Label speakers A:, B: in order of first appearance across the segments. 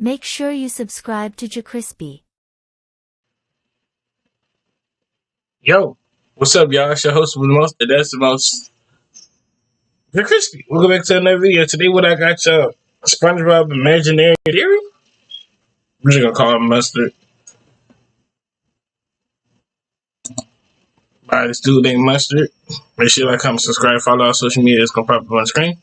A: Make sure you subscribe to JerCrispy.
B: Yo, what's up, y'all? It's your host with the most, and that's the most. JerCrispy. Welcome back to another video. Today, what I got y'all, Spongebob Imaginary Theory. We're just gonna call it Mustard. By this dude named Mustard. Make sure you like, comment, subscribe, follow our social media. It's gonna pop up on the screen.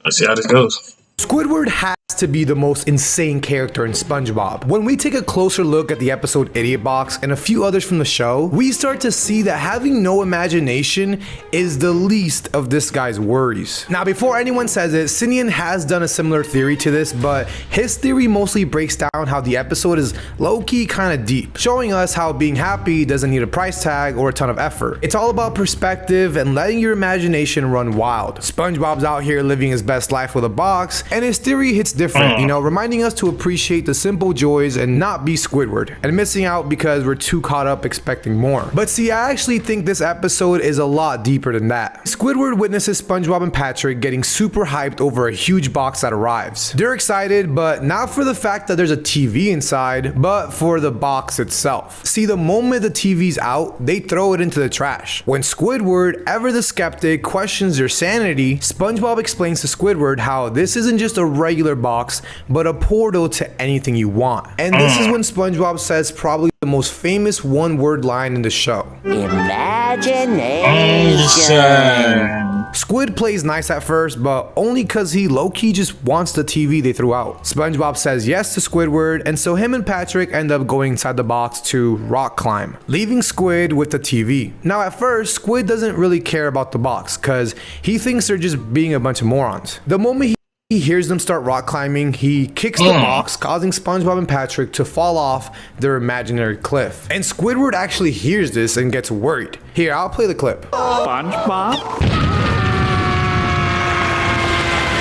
B: Let's see how this goes.
C: Squidward has to be the most insane character in SpongeBob. When we take a closer look at the episode Idiot Box and a few others from the show, we start to see that having no imagination is the least of this guy's worries. Now, before anyone says it, Sinian has done a similar theory to this, but his theory mostly breaks down how the episode is low-key kind of deep, showing us how being happy doesn't need a price tag or a ton of effort. It's all about perspective and letting your imagination run wild. SpongeBob's out here living his best life with a box, and his theory hits different, reminding us to appreciate the simple joys and not be Squidward, and missing out because we're too caught up expecting more. But see, I actually think this episode is a lot deeper than that. Squidward witnesses SpongeBob and Patrick getting super hyped over a huge box that arrives. They're excited, but not for the fact that there's a TV inside, but for the box itself. See, the moment the TV's out, they throw it into the trash. When Squidward, ever the skeptic, questions their sanity, SpongeBob explains to Squidward how this isn't just a regular box, but a portal to anything you want. And this is when SpongeBob says probably the most famous one-word line in the show.
A: Imagination.
C: Squid plays nice at first, but only cause he low-key just wants the TV they threw out. SpongeBob says yes to Squidward, and so him and Patrick end up going inside the box to rock climb, leaving Squid with the TV. Now at first, Squid doesn't really care about the box, cause he thinks they're just being a bunch of morons. The moment he hears them start rock climbing, he kicks the box, causing SpongeBob and Patrick to fall off their imaginary cliff. And Squidward actually hears this and gets worried. Here, I'll play the clip.
D: SpongeBob?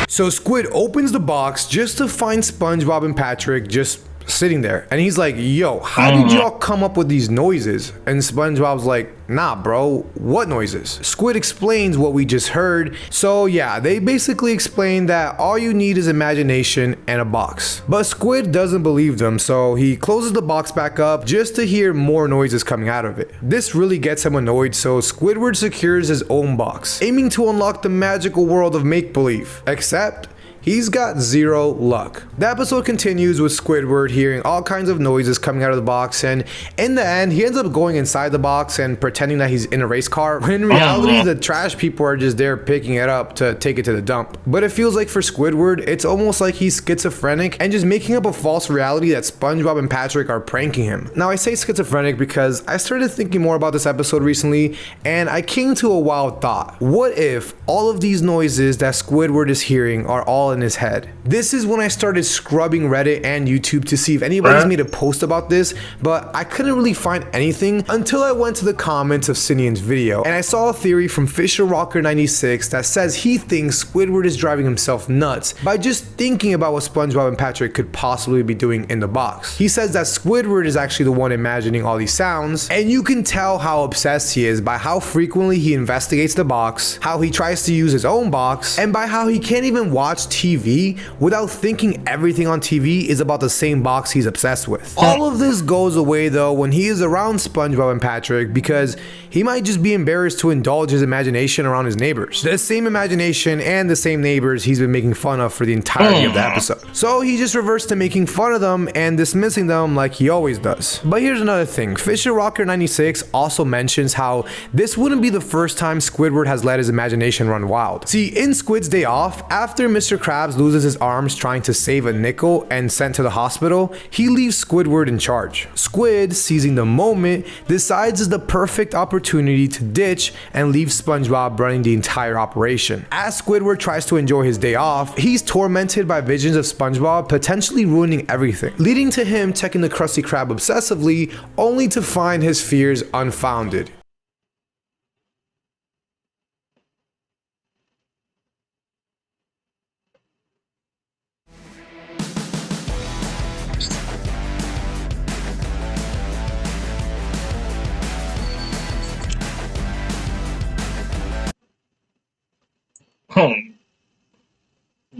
C: So Squid opens the box just to find SpongeBob and Patrick just sitting there. And he's like, yo, how did y'all come up with these noises? And SpongeBob's like, nah, bro, what noises? Squid explains what we just heard. So yeah, they basically explain that all you need is imagination and a box. But Squid doesn't believe them, so he closes the box back up just to hear more noises coming out of it. This really gets him annoyed, so Squidward secures his own box, aiming to unlock the magical world of make-believe. Except he's got zero luck. The episode continues with Squidward hearing all kinds of noises coming out of the box, and in the end, he ends up going inside the box and pretending that he's in a race car, when in reality, the trash people are just there picking it up to take it to the dump. But it feels like for Squidward, it's almost like he's schizophrenic and just making up a false reality that SpongeBob and Patrick are pranking him. Now, I say schizophrenic because I started thinking more about this episode recently, and I came to a wild thought. What if all of these noises that Squidward is hearing are all in his head? This is when I started scrubbing Reddit and YouTube to see if anybody's made a post about this, but I couldn't really find anything until I went to the comments of Sinian's video, and I saw a theory from FisherRocker96 that says he thinks Squidward is driving himself nuts by just thinking about what SpongeBob and Patrick could possibly be doing in the box. He says that Squidward is actually the one imagining all these sounds, and you can tell how obsessed he is by how frequently he investigates the box, how he tries to use his own box, and by how he can't even watch TV without thinking everything on TV is about the same box he's obsessed with. All of this goes away though when he is around SpongeBob and Patrick, because he might just be embarrassed to indulge his imagination around his neighbors. The same imagination and the same neighbors he's been making fun of for the entirety of the episode. So he just reverts to making fun of them and dismissing them like he always does. But here's another thing. FisherRocker96 also mentions how this wouldn't be the first time Squidward has let his imagination run wild. See, in Squid's Day Off, after Mr. Krabs loses his arms trying to save a nickel and sent to the hospital, he leaves Squidward in charge. Squid, seizing the moment, decides it's the perfect opportunity to ditch and leave SpongeBob running the entire operation. As Squidward tries to enjoy his day off, he's tormented by visions of SpongeBob potentially ruining everything, leading to him checking the Krusty Krab obsessively, only to find his fears unfounded.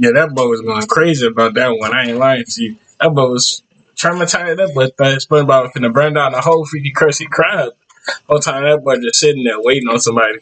B: Yeah, that boy was going crazy about that one. I ain't lying to you. That boy was traumatized. That boy thought SpongeBob was finna burn down the whole freaking Krusty Krab. Whole time that boy just sitting there waiting on somebody.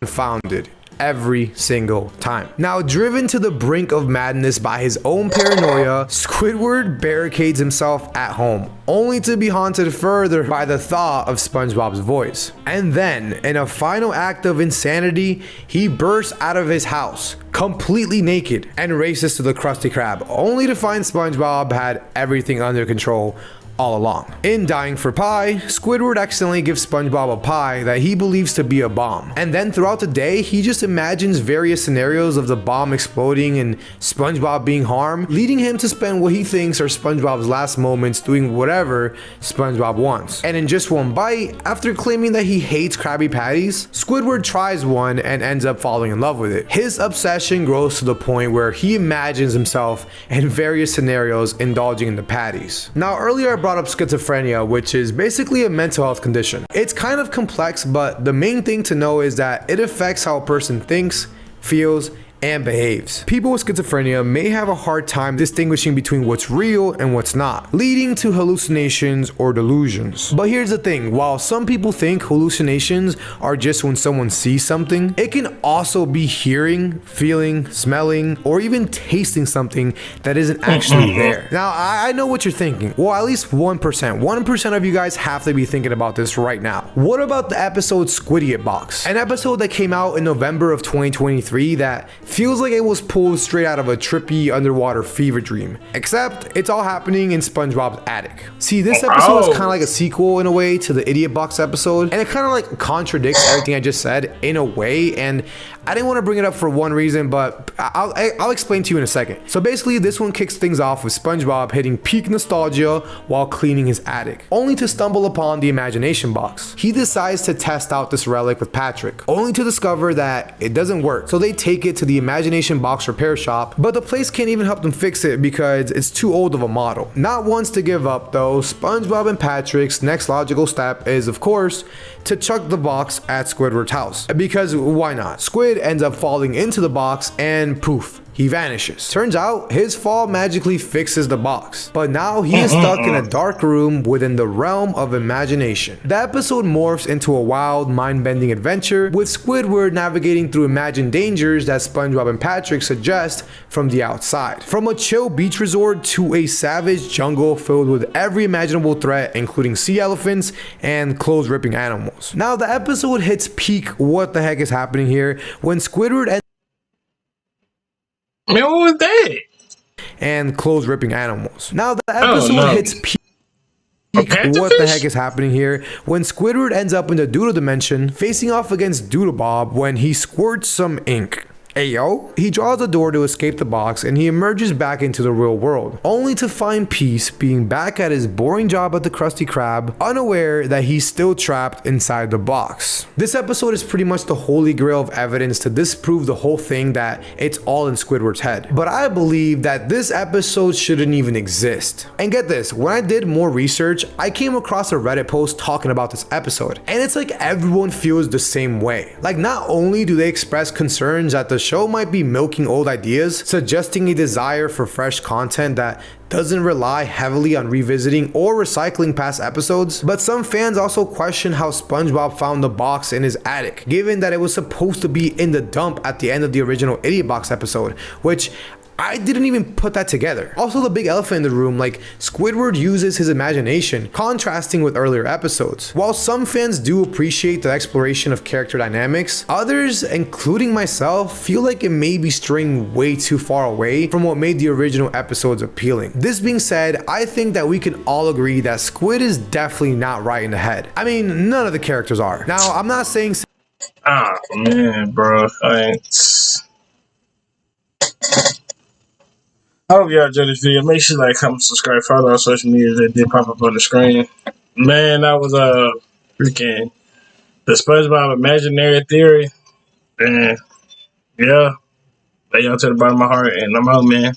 C: Founded every single time. Now, driven to the brink of madness by his own paranoia, Squidward barricades himself at home, only to be haunted further by the thought of SpongeBob's voice. And then, in a final act of insanity, he bursts out of his house, completely naked, and races to the Krusty Krab, only to find SpongeBob had everything under control all along. In dying for pie, Squidward accidentally gives SpongeBob a pie that he believes to be a bomb. And then throughout the day, he just imagines various scenarios of the bomb exploding and SpongeBob being harmed, leading him to spend what he thinks are SpongeBob's last moments doing whatever SpongeBob wants. And in just one bite, after claiming that he hates Krabby Patties, Squidward tries one and ends up falling in love with it. His obsession grows to the point where he imagines himself in various scenarios indulging in the patties. Now, earlier I brought up schizophrenia, which is basically a mental health condition. It's kind of complex, but the main thing to know is that it affects how a person thinks, feels, and behaves. People with schizophrenia may have a hard time distinguishing between what's real and what's not, leading to hallucinations or delusions. But here's the thing, while some people think hallucinations are just when someone sees something, it can also be hearing, feeling, smelling, or even tasting something that isn't actually there. Now, I know what you're thinking. Well, at least 1%. 1% of you guys have to be thinking about this right now. What about the episode Squidiot Box? An episode that came out in November of 2023 that feels like it was pulled straight out of a trippy underwater fever dream. Except it's all happening in SpongeBob's attic. See, this episode is kind of like a sequel in a way to the Idiot Box episode, and it kind of like contradicts everything I just said in a way, and I didn't want to bring it up for one reason, but I'll explain to you in a second. So basically, this one kicks things off with SpongeBob hitting peak nostalgia while cleaning his attic, only to stumble upon the imagination box. He decides to test out this relic with Patrick, only to discover that it doesn't work. So they take it to the imagination box repair shop, but the place can't even help them fix it because it's too old of a model. Not once to give up though, SpongeBob and Patrick's next logical step is, of course, to chuck the box at Squidward's house. Because why not? Squid ends up falling into the box and poof, he vanishes. Turns out his fall magically fixes the box, but now he is stuck in a dark room within the realm of imagination. The episode morphs into a wild, mind-bending adventure with Squidward navigating through imagined dangers that SpongeBob and Patrick suggest from the outside. From a chill beach resort to a savage jungle filled with every imaginable threat, including sea elephants and clothes-ripping animals. Now the episode hits peak what the heck is happening here when Squidward
B: Man, what was that?
C: and clothes-ripping animals. Now the episode hits peak. What the heck is happening here when Squidward ends up in the Doodle dimension facing off against Doodlebob when he squirts some ink. Ayo, he draws the door to escape the box and he emerges back into the real world, only to find peace being back at his boring job at the Krusty Krab, unaware that he's still trapped inside the box. This episode is pretty much the holy grail of evidence to disprove the whole thing that it's all in Squidward's head. But I believe that this episode shouldn't even exist. And get this, when I did more research, I came across a Reddit post talking about this episode, and it's like everyone feels the same way. Like, not only do they express concerns that the show might be milking old ideas, suggesting a desire for fresh content that doesn't rely heavily on revisiting or recycling past episodes, but some fans also question how SpongeBob found the box in his attic, given that it was supposed to be in the dump at the end of the original Idiot Box episode, which I didn't even put that together. Also, the big elephant in the room, like Squidward uses his imagination, contrasting with earlier episodes. While some fans do appreciate the exploration of character dynamics, others, including myself, feel like it may be straying way too far away from what made the original episodes appealing. This being said, I think that we can all agree that Squid is definitely not right in the head. I mean, none of the characters are. Now, I'm not saying...
B: Ah, man, bro. I hope y'all enjoyed this video. Make sure you like, comment, subscribe, follow our social media that did pop up on the screen. Man, that was freaking the SpongeBob imaginary theory. And yeah, lay y'all to the bottom of my heart, and I'm out, man.